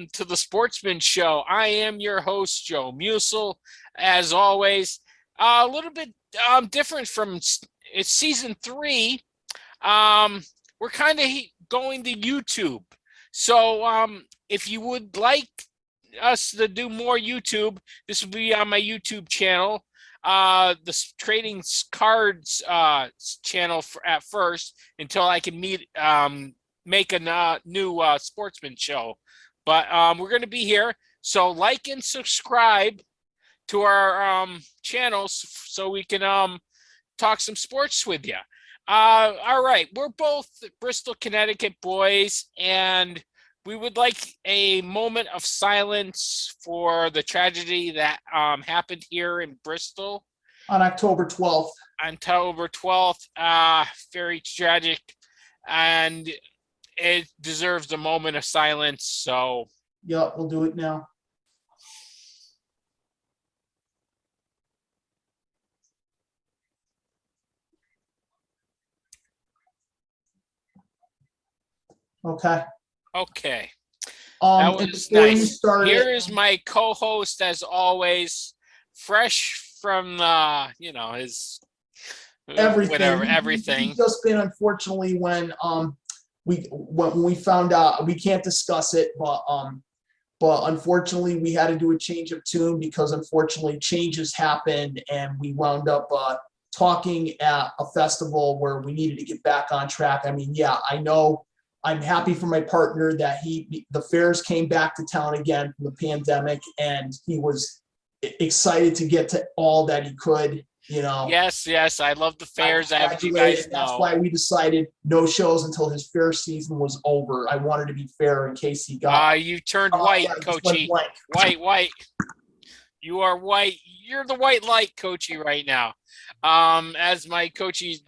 welcome to the Sportsman Show. I am your host, Joe Musel. As always, a little bit different from it's season 3. We're kind of going to YouTube. So if you would like us to do more YouTube, this will be on my YouTube channel. The trading cards channel at first until I can make a new Sportsman Show. But we're going to be here. So like and subscribe to our channels so we can talk some sports with you. All right. We're both Bristol, Connecticut boys, and we would like a moment of silence for the tragedy that happened here in Bristol. On October 12th. October 12th. Very tragic. And it deserves a moment of silence. So, yeah, we'll do it now. Okay. Okay. That was nice. Here is my co-host, as always, fresh from his everything. He's just been, unfortunately, when we found out, we can't discuss it, but unfortunately we had to do a change of tune because unfortunately changes happened, and we wound up talking at a festival where we needed to get back on track. I mean, yeah, I know. I'm happy for my partner that the fairs came back to town again from the pandemic, and he was excited to get to all that he could, Yes, I love the fairs. As you guys know. That's why we decided no shows until his fair season was over. I wanted to be fair in case he got. You turned white, Coachy. White. You are white. You're the white light, Coachy, right now. As my Coachy,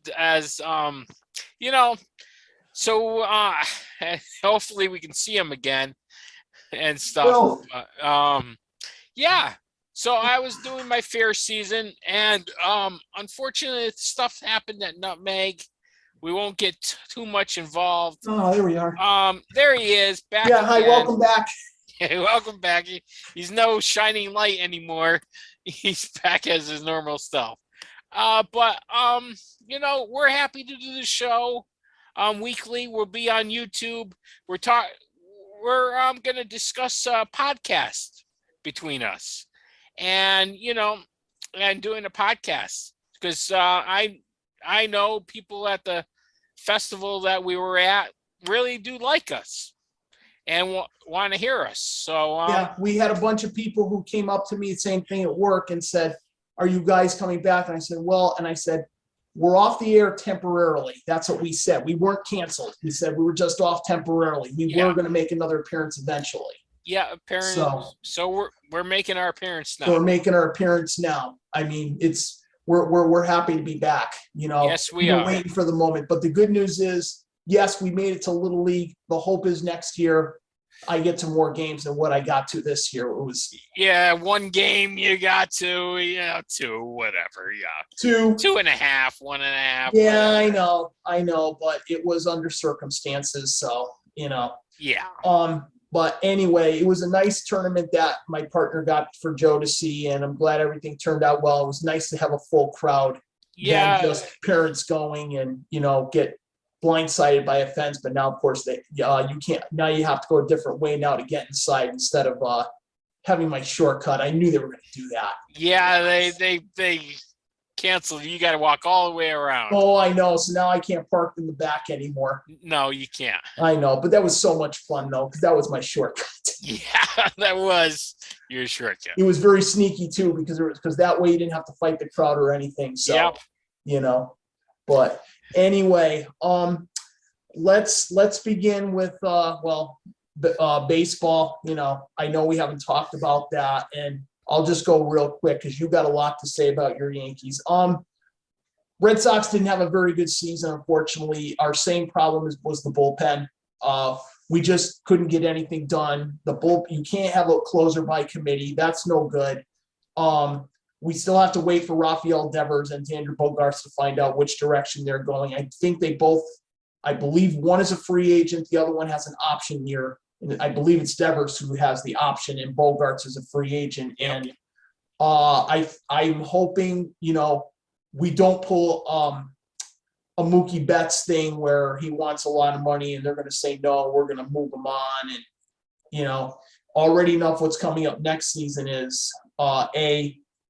So hopefully we can see him again and stuff. Yeah. So I was doing my fair season, and unfortunately stuff happened at Nutmeg. We won't get too much involved. Oh, there we are. There he is back. Yeah, hi, welcome back. Welcome back. He's no shining light anymore. He's back as his normal self. But we're happy to do the show. Weekly. We'll be on YouTube. We're going to discuss a podcast between us, and doing a podcast because I know people at the festival that we were at really do like us and want to hear us. So yeah, we had a bunch of people who came up to me, the same thing at work, and said, "Are you guys coming back?" And I said, "Well," and I said, "We're off the air temporarily." That's what we said. We weren't canceled. We said we were just off temporarily. We were going to make another appearance eventually. Yeah, apparently. So we're making our appearance now. So we're making our appearance now. I mean, we're happy to be back. Yes, we are waiting for the moment. But the good news is, yes, we made it to Little League. The hope is next year I get to more games than what I got to this year. It was one game you got to, 2, whatever, 2, 2.5, 1.5. Yeah, whatever. I know, but it was under circumstances, so Yeah. But anyway, it was a nice tournament that my partner got for Joe to see, and I'm glad everything turned out well. It was nice to have a full crowd. Yeah. Than just parents going and get blindsided by a fence, but now of course you can't. Now you have to go a different way now to get inside instead of having my shortcut. I knew they were going to do that. Yeah, they canceled. You got to walk all the way around. Oh, I know. So now I can't park in the back anymore. No, you can't. I know, but that was so much fun though, because that was my shortcut. Yeah, that was your shortcut. It was very sneaky too, because that way you didn't have to fight the crowd or anything. So but anyway, let's begin with baseball. I know we haven't talked about that, and I'll just go real quick because you got a lot to say about your Yankees. Red Sox didn't have a very good season, unfortunately. Our same problem was the bullpen. We just couldn't get anything done. You can't have a closer by committee. That's no good. We still have to wait for Rafael Devers and Xander Bogaerts to find out which direction they're going. I think I believe one is a free agent. The other one has an option year and I believe it's Devers who has the option, and Bogarts is a free agent. Yep. And I'm hoping, we don't pull a Mookie Betts thing where he wants a lot of money and they're going to say no, we're going to move him on. And already enough what's coming up next season is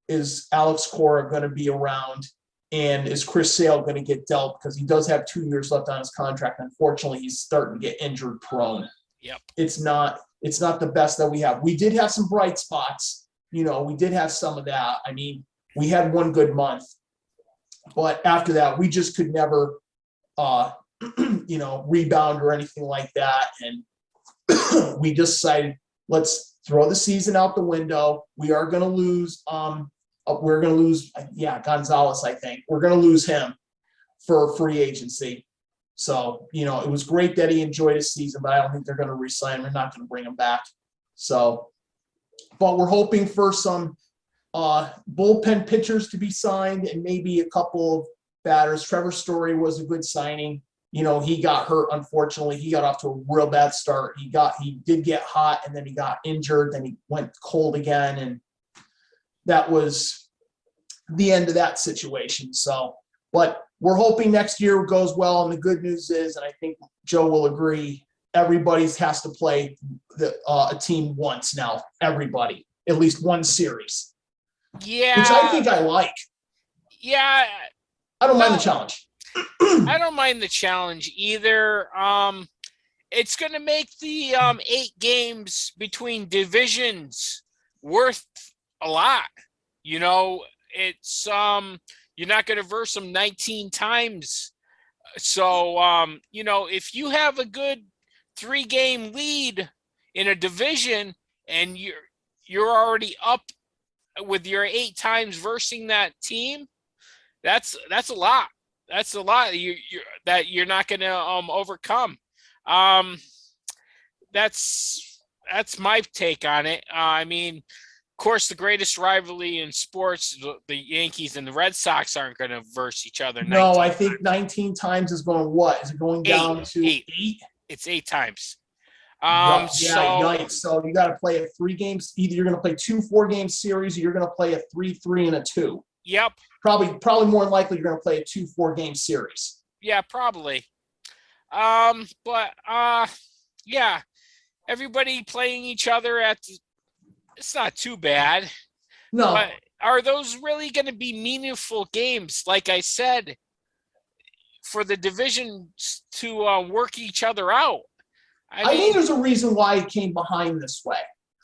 is Alex Cora going to be around, and is Chris Sale going to get dealt, because he does have 2 years left on his contract. Unfortunately, he's starting to get injured prone. Yep. It's not the best that we have. We did have some bright spots. We did have some of that. I mean, we had one good month, but after that, we just could never, rebound or anything like that. And we decided, let's throw the season out the window. We are going to lose. Gonzalez, I think. We're going to lose him for free agency. So, it was great that he enjoyed his season, but I don't think they're going to re-sign him. They're not going to bring him back. So, but we're hoping for some bullpen pitchers to be signed, and maybe a couple of batters. Trevor Story was a good signing. He got hurt. Unfortunately, he got off to a real bad start. He did get hot, and then he got injured. Then he went cold again, and that was the end of that situation. So, but we're hoping next year goes well. And the good news is, and I think Joe will agree, everybody has to play a team once now. Everybody, at least one series. Yeah. Which I think I like. Yeah. I don't mind the challenge. I don't mind the challenge either. It's going to make the 8 games between divisions worth a lot. It's you're not going to verse them 19 times. So, if you have a good 3-game lead in a division and you're already up with your 8 times versing that team, that's a lot. That's a lot that you're not going to overcome. That's my take on it. I mean, of course, the greatest rivalry in sports, the Yankees and the Red Sox aren't going to verse each other. No, I think 19 times is going what? Is it going down to 8? It's 8 times. Yikes. So you got to play a 3 games. Either you're going to play 2 4-game series, or you're going to play a 3-3 and a 2. Yep. Probably more than likely you're going to play a 2 4-game series. Yeah, probably. Yeah, everybody playing each other it's not too bad. No. But are those really going to be meaningful games? Like I said, for the divisions to work each other out. I think there's a reason why it came behind this way.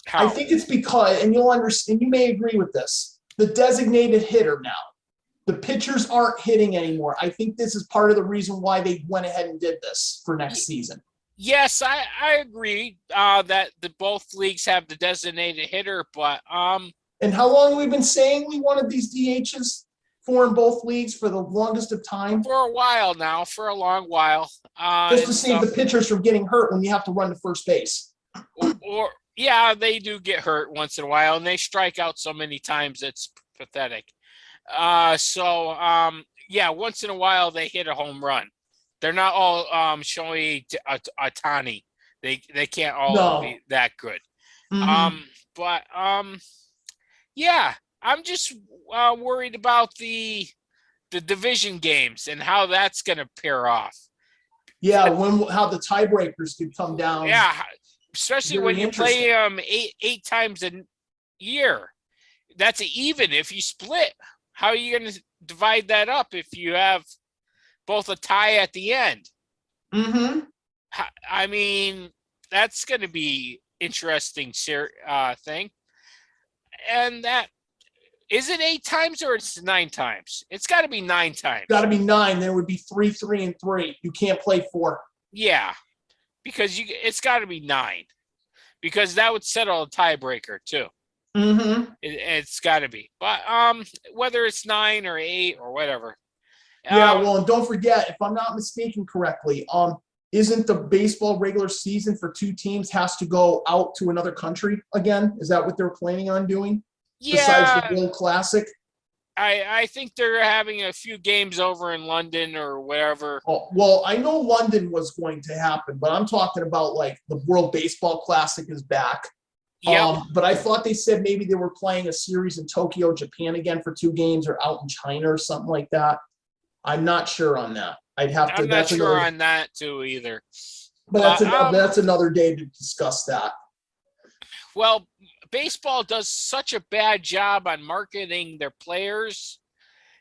How? I think it's because, and you'll understand, you may agree with this, the designated hitter now. The pitchers aren't hitting anymore. I think this is part of the reason why they went ahead and did this for next season. Yes, I agree that both leagues have the designated hitter, but and how long have we been saying we wanted these DHs for in both leagues for the longest of time? For a while now, for a long while. Just to save the pitchers from getting hurt when you have to run to first base. Or yeah, they do get hurt once in a while, and they strike out so many times it's pathetic. Yeah, once in a while they hit a home run. They're not all Shohei Ohtani. They can't all be that good. Mm-hmm. Yeah, I'm just worried about the division games and how that's going to pair off. Yeah, how the tiebreakers could come down. Yeah, especially when you play eight times a year. That's even. If you split, how are you going to divide that up if you have both a tie at the end? Mm-hmm. I mean, that's going to be interesting thing. And that is it 8 times or it's 9 times? It's got to be 9 times. Got to be 9. There would be 3, 3, and 3. You can't play 4. Yeah, because it's got to be 9, because that would settle a tiebreaker too. Mm-hmm. It's got to be, but whether it's 9 or 8 or whatever. Yeah, well, and don't forget, if I'm not mistaken correctly, isn't the baseball regular season for 2 teams has to go out to another country again? Is that what they're planning on doing? Yeah. Besides the World Classic? I think they're having a few games over in London or wherever. Oh, well, I know London was going to happen, but I'm talking about like the World Baseball Classic is back. Yep, But I thought they said maybe they were playing a series in Tokyo, Japan again for 2 games, or out in China or something like that. I'm not sure on that. I'd have to. I'm not That's sure another. on that too either. But But that's another day to discuss that. well, baseball does such a bad job on marketing their players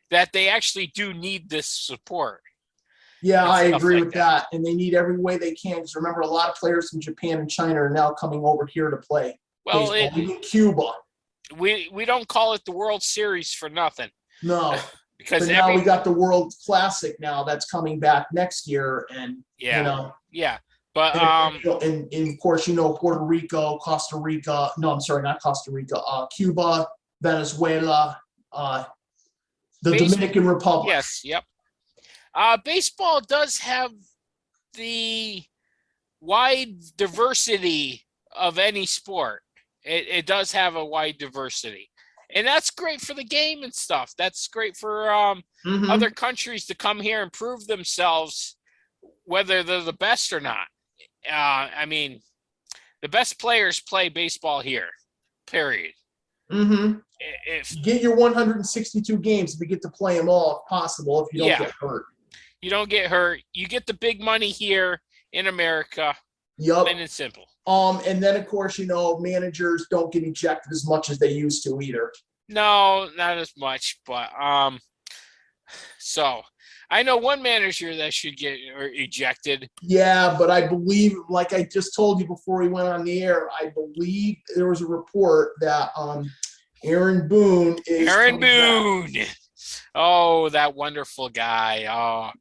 that they actually do need this support. Yeah, And I stuff agree like with that. And they need every way they can. Because remember, a lot of players from Japan and China are now coming over here to play Well, baseball. Even Cuba. we don't call it the World Series for nothing No. because But now we got the World Classic now that's coming back next year. And, yeah, yeah. But and of course, Puerto Rico, Costa Rica. No, I'm sorry, not Costa Rica. Cuba, Venezuela, the Dominican Republic. Yes, yep. Baseball does have the wide diversity of any sport. It does have a wide diversity, and that's great for the game and stuff. That's great for other countries to come here and prove themselves, whether they're the best or not. I mean, the best players play baseball here. Period. If Get your 162 games if you get to play them all, if possible, if you don't get hurt. You don't get hurt. You get the big money here in America. Yep. Plain and simple. And then of course, managers don't get ejected as much as they used to either. No, not as much, but so I know one manager that should get ejected. Yeah, but I believe, like I just told you before we went on the air, I believe there was a report that Aaron Boone is Aaron Boone. Back. Oh, that wonderful guy. Oh,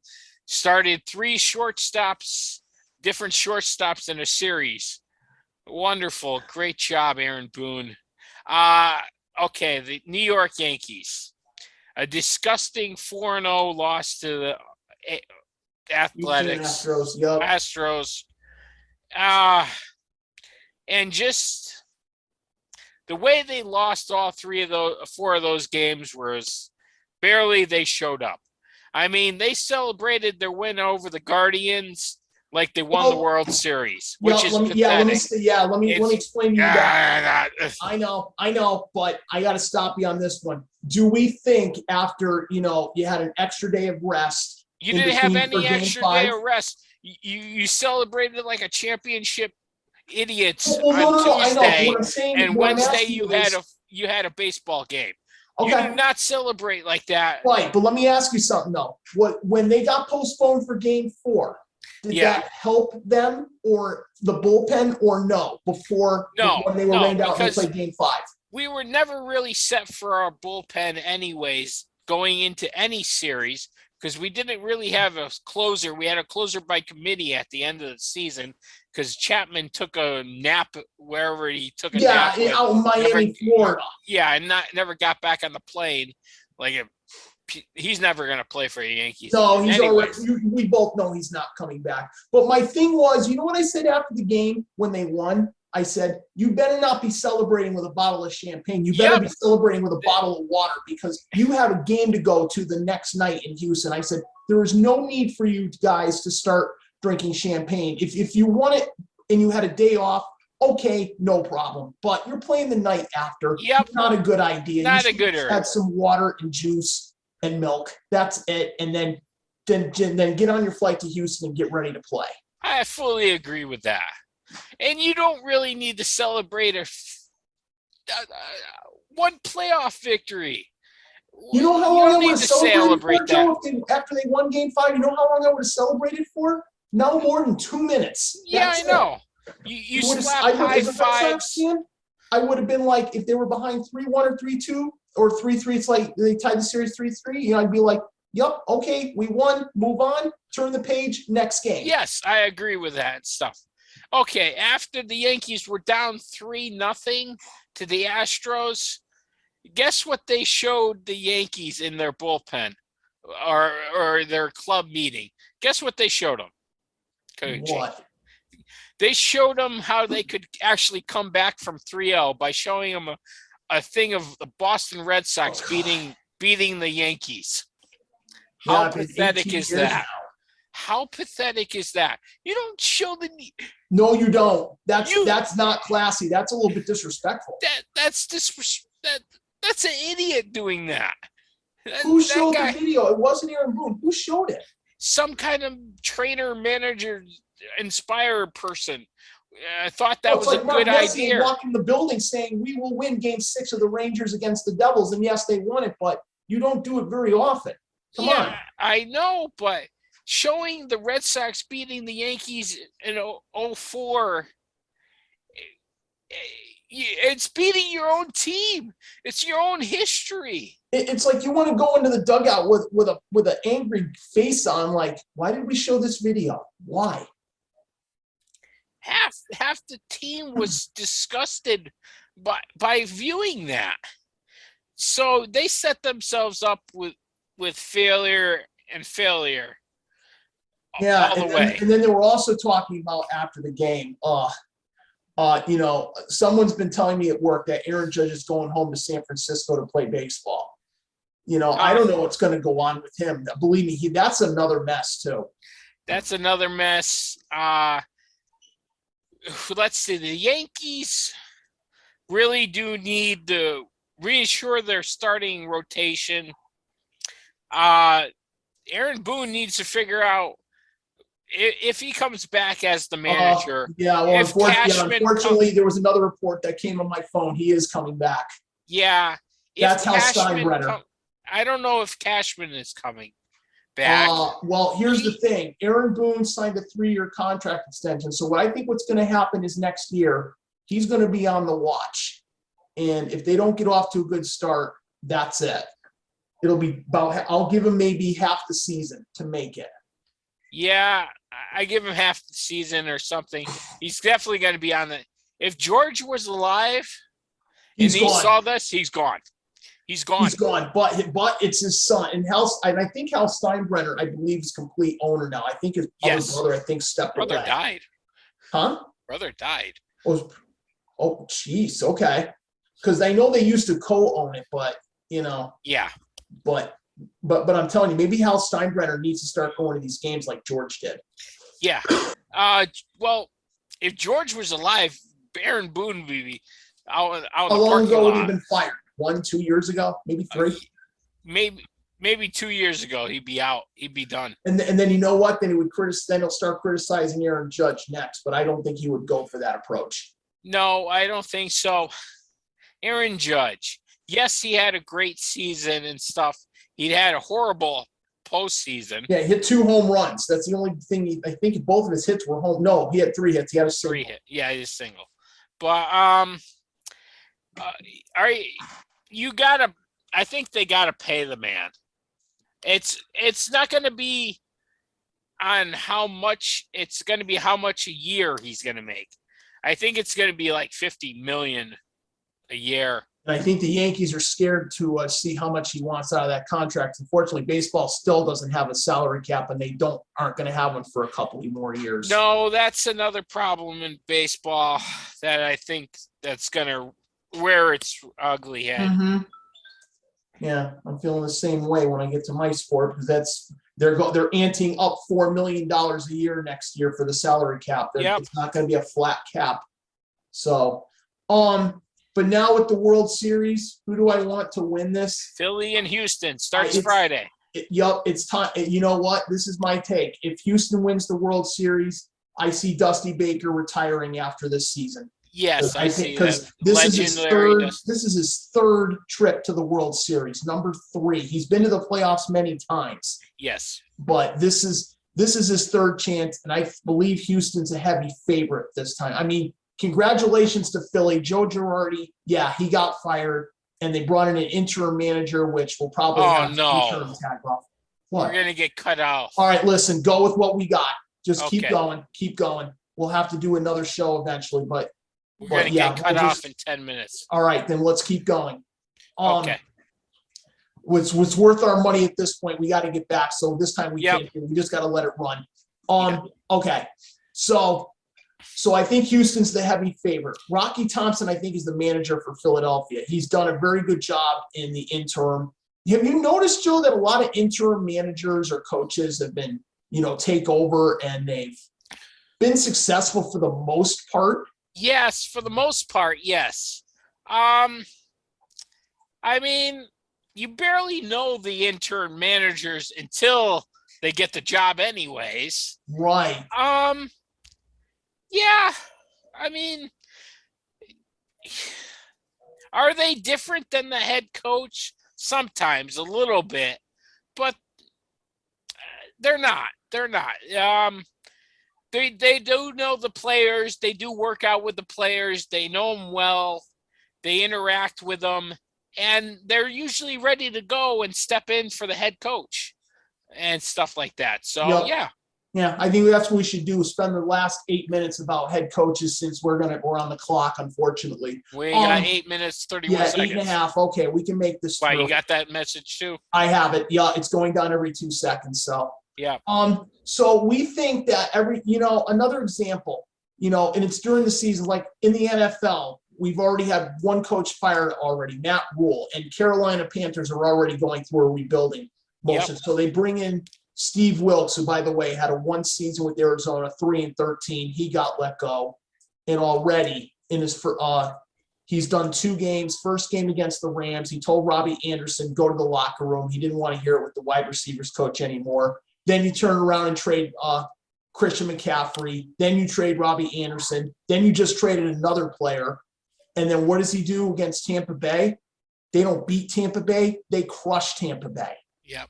started 3 shortstops, different shortstops in a series. Wonderful. Great job, Aaron Boone. Okay, the New York Yankees. A disgusting 4-0 loss to the Athletics. Astros, yep. Astros. And just the way they lost all 4 of those games was barely they showed up. I mean, they celebrated their win over the Guardians like they won the World Series, which is pathetic. Let me explain to you that. I know, but I got to stop you on this one. Do we think after, you had an extra day of rest? You didn't have any extra day of rest. You celebrated like a championship idiots on Tuesday, and Wednesday you had a baseball game. Okay. You do not celebrate like that. Right, but let me ask you something though. When they got postponed for Game 4, did that help them or the bullpen or no? When they were rained out and they played Game 5? We were never really set for our bullpen anyways going into any series because we didn't really have a closer. We had a closer by committee at the end of the season because Chapman took a nap wherever he took a nap. Yeah, out in Miami, Florida. Yeah, and never got back on the plane. He's never going to play for the Yankees. No, he's already. We both know he's not coming back. But my thing was, you know what I said after the game when they won? I said, you better not be celebrating with a bottle of champagne. You better be celebrating with a bottle of water because you have a game to go to the next night in Houston. I said, there is no need for you guys to start drinking champagne. If you want it and you had a day off, okay, no problem. But you're playing the night after. Yep. Not a good idea. Not a good idea. Had some water and juice and milk. That's it. And then get on your flight to Houston and get ready to play. I fully agree with that. And you don't really need to celebrate one playoff victory. You know how long I would have celebrated for, Joe, after they won Game 5? You know how long I would have celebrated for? No more than 2 minutes. That's I know. You slap high fives. I would have been like, if they were behind 3-1 or 3-2 or 3-3, it's like they tied the series 3-3. I'd be like, yep, okay, we won, move on, turn the page, next game. Yes, I agree with that stuff. Okay, after the Yankees were down 3-0 to the Astros, guess what they showed the Yankees in their bullpen or their club meeting? Guess what they showed them? Coach? What? They showed them how they could actually come back from 3-0 by showing them a thing of the Boston Red Sox beating beating the Yankees. Yeah, How it's been pathetic 18 is years that? now. How pathetic is that? You don't show the No, you don't. you That's not classy. That's a little bit disrespectful. that's an idiot doing that. Who That showed the guy, video? It wasn't Aaron Boone. Who showed it? some kind of trainer, manager, inspired person. I thought Oh, that it's was a like Mark good Messier idea. walking the building saying, "We will win Game 6 of the Rangers against the Devils." And yes, they won it, but you don't do it very often. Come Yeah, on. I know, but showing the Red Sox beating the Yankees in '04, it's beating your own team. It's your own history. It's like you want to go into the dugout with an angry face on, like, why did we show this video? Why? Half the team was disgusted by viewing that. So they set themselves up with failure and failure Yeah, all the way. and then they were also talking about after the game. Someone's been telling me at work that Aaron Judge is going home to San Francisco to play baseball. I don't know what's going to go on with him. Believe me, that's another mess too. That's another mess. Let's see. The Yankees really do need to reassure their starting rotation. Aaron Boone needs to figure out if he comes back as the manager. Yeah, well, if unfortunately, there was another report that came on my phone. He is coming back. Yeah. That's Hal Steinbrenner. I don't know if Cashman is coming back. Well, here's the thing. Aaron Boone signed a 3-year contract extension. So what I think what's going to happen is next year, he's going to be on the watch. And if they don't get off to a good start, that's it. It'll be about, I'll give him maybe half the season to make it. Yeah, I give him half the season or something. He's definitely going to be on the. If George was alive and he saw this, he's gone. He's gone. He's gone. But it's his son. And I think Hal Steinbrenner, I believe, is complete owner now. I think his other brother, I think, stepped away. Brother died. Huh? Brother died. Oh, geez. Okay. Because I know they used to co-own it, but Yeah. But I'm telling you, maybe Hal Steinbrenner needs to start going to these games like George did. Yeah. Well, if George was alive, Aaron Boone would be out. How long ago would he have been fired? 1-2 years ago? Maybe 3? Maybe 2 years ago he'd be out. He'd be done. And then you know what? Then he'll start criticizing Aaron Judge next. But I don't think he would go for that approach. No, I don't think so. Aaron Judge. Yes, he had a great season and stuff. He had a horrible postseason. Yeah, he hit 2 home runs. That's the only thing. I think both of his hits were home. No, he had 3 hits. He had a single. 3 hit. Yeah, he's single. But I think they gotta pay the man. It's not gonna be on how much. It's gonna be how much a year he's gonna make. I think it's gonna be like $50 million a year. And I think the Yankees are scared to see how much he wants out of that contract. Unfortunately, baseball still doesn't have a salary cap, and they aren't going to have one for a couple of more years. No, that's another problem in baseball that I think that's going to rear its ugly head. Mm-hmm. Yeah, I'm feeling the same way when I get to my sport, because they're anting up $4 million a year next year for the salary cap. Yep. It's not going to be a flat cap. So, but now with the World Series, who do I want to win this? Philly and Houston starts Friday. It's time. You know what? This is my take. If Houston wins the World Series, I see Dusty Baker retiring after this season. Yes, I see that. Because this is his third trip to the World Series, number 3. He's been to the playoffs many times. Yes. But this is his third chance, and I believe Houston's a heavy favorite this time. I mean, congratulations to Philly. Joe Girardi, yeah, he got fired, and they brought in an interim manager, which will probably have interim tag off. What? We're going to get cut off. All right, listen, go with what we got. Just keep going. We'll have to do another show eventually, but we're going to get cut off in 10 minutes. All right, then let's keep going. Okay. What's worth our money at this point, we got to get back. So this time we can't. We just got to let it run. Okay. So I think Houston's the heavy favorite. Rocky Thompson, I think, is the manager for Philadelphia. He's done a very good job in the interim. Have you noticed, Joe, that a lot of interim managers or coaches have been, take over and they've been successful for the most part? Yes, for the most part, yes. I mean, you barely know the intern managers until they get the job anyways. Right. Yeah. I mean, are they different than the head coach? Sometimes a little bit, but they're not. They're not. They do know the players. They do work out with the players. They know them well. They interact with them, and they're usually ready to go and step in for the head coach and stuff like that. So Yep. yeah. Yeah, I think that's what we should do. Spend the last 8 minutes about head coaches since we're on the clock, unfortunately. We got 8 minutes, 31 seconds. 8.5. Okay, we can make this. Wow, you got that message too? I have it. Yeah, it's going down every 2 seconds. So yeah. So we think that another example, and it's during the season, like in the NFL, we've already had one coach fired already, Matt Rule, and Carolina Panthers are already going through a rebuilding motion. Yep. So they bring in Steve Wilkes, who, by the way, had a one season with Arizona, 3-13. He got let go, and already in his he's done 2 games. First game against the Rams, he told Robbie Anderson, go to the locker room. He didn't want to hear it with the wide receivers coach anymore. Then you turn around and trade Christian McCaffrey. Then you trade Robbie Anderson. Then you just traded another player. And then what does he do against Tampa Bay? They don't beat Tampa Bay. They crush Tampa Bay. Yep.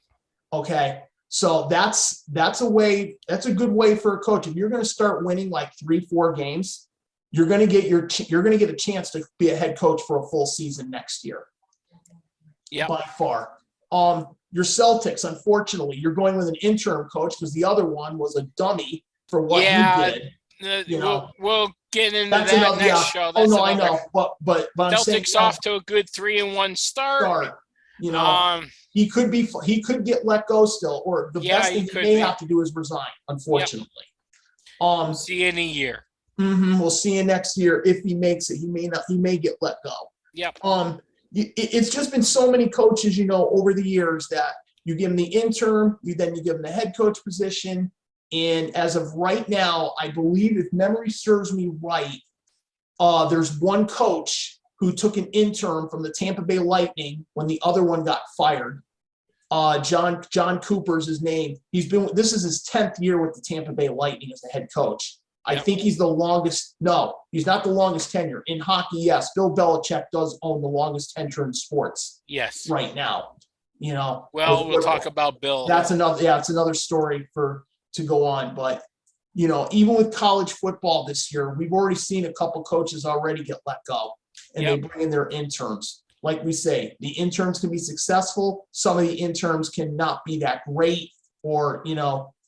Okay. So that's a good way for a coach. If you're going to start winning like 3-4 games, you're going to get a chance to be a head coach for a full season next year. Yeah. By far. Your Celtics, unfortunately, you're going with an interim coach because the other one was a dummy for what he did. We'll get into that next show. That's I know. But I'm saying, Celtics off to a good 3-1 start. He could get let go still, or the best thing he may have to do is resign, unfortunately. Yep. See you in a year. We'll see you next year if he makes it. He may get let go. Yep. It's just been so many coaches, over the years that you give them the interim, you give them the head coach position. And as of right now, I believe, if memory serves me right, there's one coach who took an interim from the Tampa Bay Lightning when the other one got fired. John Cooper's his name. This is his 10th year with the Tampa Bay Lightning as the head coach. I think he's the longest. No, he's not the longest tenure in hockey. Yes, Bill Belichick does own the longest tenure in sports. Yes, right now. Well, we'll talk about Bill. That's another. Yeah, it's another story to go on. But even with college football this year, we've already seen a couple coaches already get let go, and they bring in their interns. Like we say, the interns can be successful. Some of the interns cannot be that great, or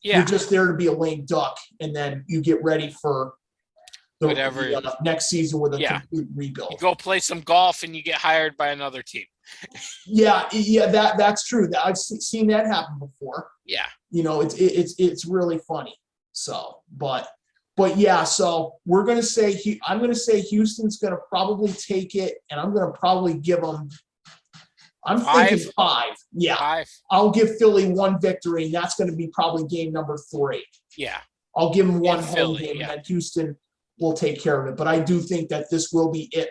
you're just there to be a lame duck, and then you get ready for the next season with a complete rebuild. You go play some golf and you get hired by another team. That's true. I've seen that happen before. Yeah. It's really funny. So, but yeah, so I'm going to say Houston's going to probably take it, and I'm going to probably give them, I'm thinking 5. Yeah. 5. I'll give Philly 1 victory, and that's going to be probably game number 3. Yeah. I'll give them 1 home game, and then Houston will take care of it. But I do think that this will be it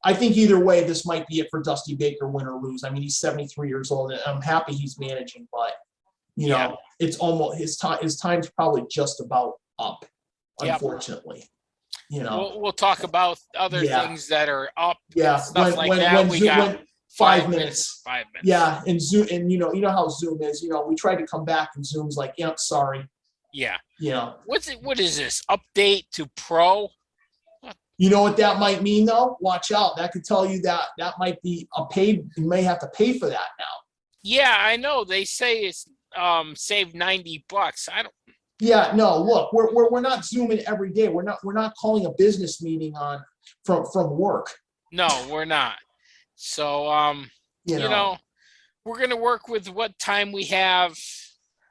I think either way, this might be it for Dusty Baker, win or lose. I mean, he's 73 years old, and I'm happy he's managing, but it's almost his time's probably just about up, unfortunately. We'll talk about other things that are up. Yeah, stuff like that. We got 5 minutes. 5 minutes. Yeah, and Zoom, and you know how Zoom is. We tried to come back, and Zoom's like, "Yep, sorry." Yeah. What is this update to Pro? You know what that might mean, though? Watch out. That could tell you that might be you may have to pay for that now. Yeah, I know. They say it's save $90. I don't. Yeah, no. Look, we're not Zooming every day. We're not calling a business meeting from work. No, we're not. So we're gonna work with what time we have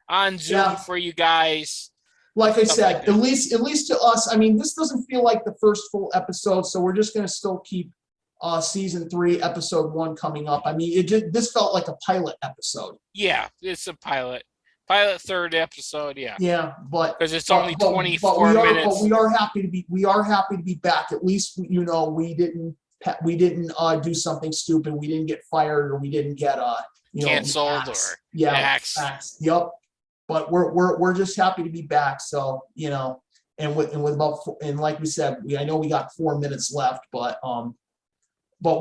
on Zoom for you guys. Like I said, at least to us, I mean, this doesn't feel like the first full episode, so we're just going to still keep season 3, episode 1 coming up. I mean, this felt like a pilot episode. Yeah, it's a pilot third episode. Yeah, Yeah, but because it's but, only but, 24 but minutes. we are happy to be back. At least we didn't do something stupid. We didn't get fired, or we didn't get Canceled axed. or axed. Axed. Yep. But we're just happy to be back. So and with about like we said, I know we got 4 minutes left, but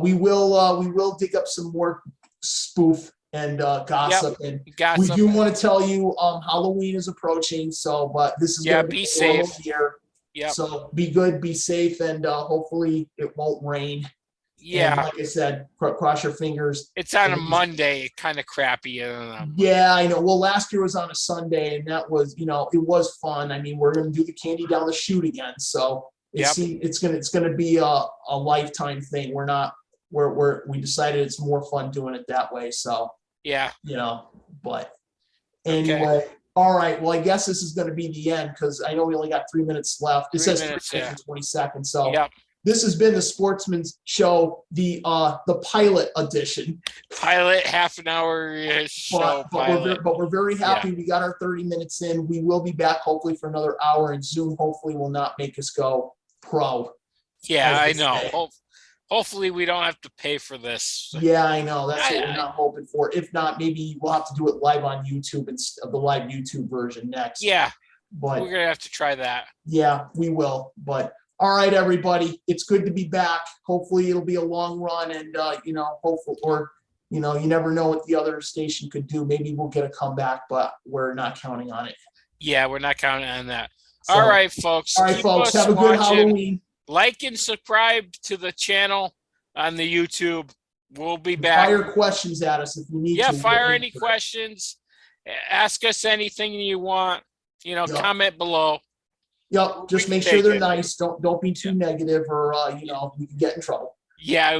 we will dig up some more spoof and gossip. And we do want to tell you Halloween is approaching. So, but this is gonna be a safe. normal year. Yeah. So be good, be safe, and hopefully it won't rain. Yeah. And like I said, cross your fingers. It's on a Monday, kind of crappy. Yeah, I know. Well, last year was on a Sunday, and that was, it was fun. I mean, we're gonna do the candy down the chute again, so it's gonna be a lifetime thing. We decided it's more fun doing it that way. So yeah, but anyway, all right. Well, I guess this is gonna be the end because I know we only got 3 minutes left. It says 3 minutes and 20 seconds. So this has been the Sportsman's Show, the pilot edition. Pilot half an hour show. But we're very happy. We got our 30 minutes in. We will be back hopefully for another hour, and Zoom hopefully will not make us go pro. Yeah, I know. Hopefully we don't have to pay for this. Yeah, I know. That's what we're not hoping for. If not, maybe we'll have to do it live on YouTube instead of the live YouTube version next. Yeah, but we're gonna have to try that. Yeah, we will. But all right, everybody, it's good to be back. Hopefully it'll be a long run, and hopefully, or you never know what the other station could do. Maybe we'll get a comeback, but we're not counting on it. Yeah, we're not counting on that. So, all right, folks. All right, folks. Have a good Halloween. Like and subscribe to the channel on the YouTube. We'll be back. Fire questions at us if you need to. Yeah, fire any questions. Ask us anything you want. Comment below. Yep. Just make sure they're nice. Don't be too negative, or we can get in trouble. Yeah,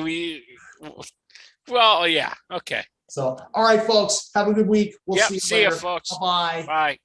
well, yeah. Okay. So, all right, folks. Have a good week. We'll see you later. See you, folks. Bye. Bye.